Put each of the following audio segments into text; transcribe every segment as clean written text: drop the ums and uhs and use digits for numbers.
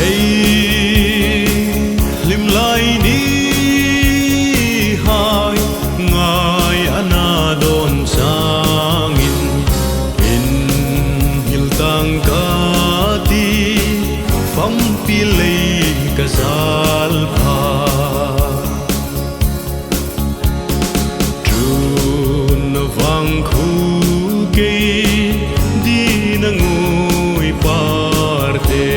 ấy lim lai ni hai ngai ana don sangin in hil tang ka ti fam pi lei ka zal pha trun vang khu ke di na ngui parte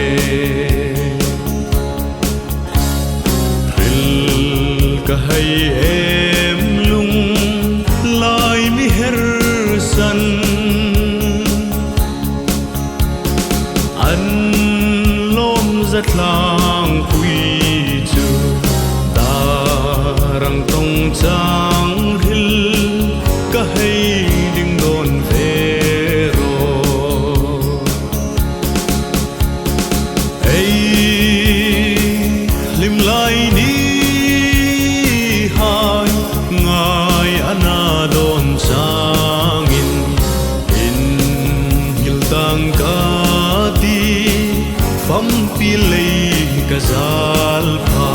ka hay em lung lai mi her san an lom zat lang quy chu darang tong chang hil ka hay ding don ve ro ei lim lai ni hai ngai ana don sangin in hil tang ka ti fam pi lei ka zal pha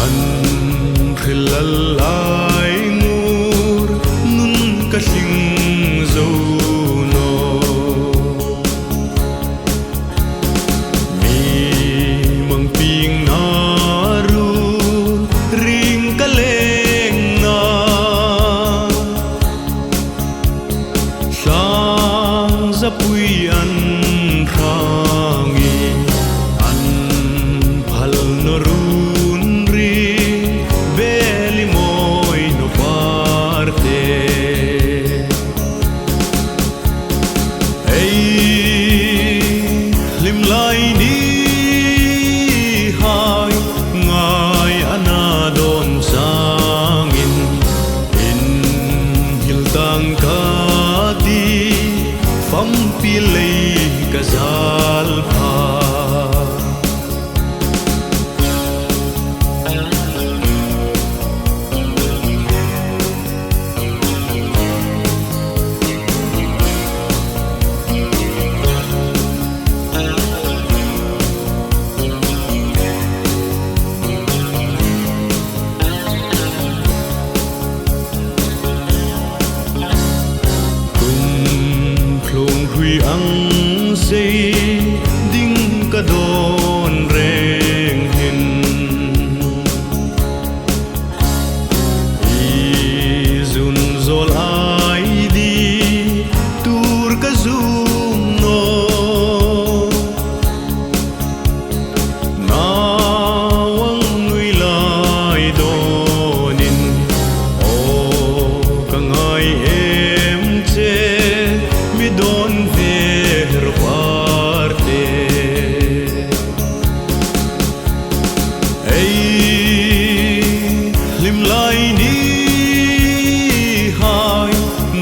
an khilal lai ngur nun ka sing zo no mi mang ping na ru ring ka leng na sang za pui an khangi an phal no run ri beli moi no parte ei lim lai ni hai ngai ana don sangin in hil tang ka ti fam pi lei ka zal pha hui ang say ding ka don reng hin izun zol ai di tur ka zum no nawang nui lai donin o ka ngai em che mi don ver parte ei lim lai ni hai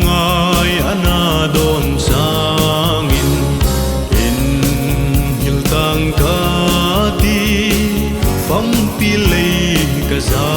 ngai ana don sangin in hil tang ka ti fam pi lei ka za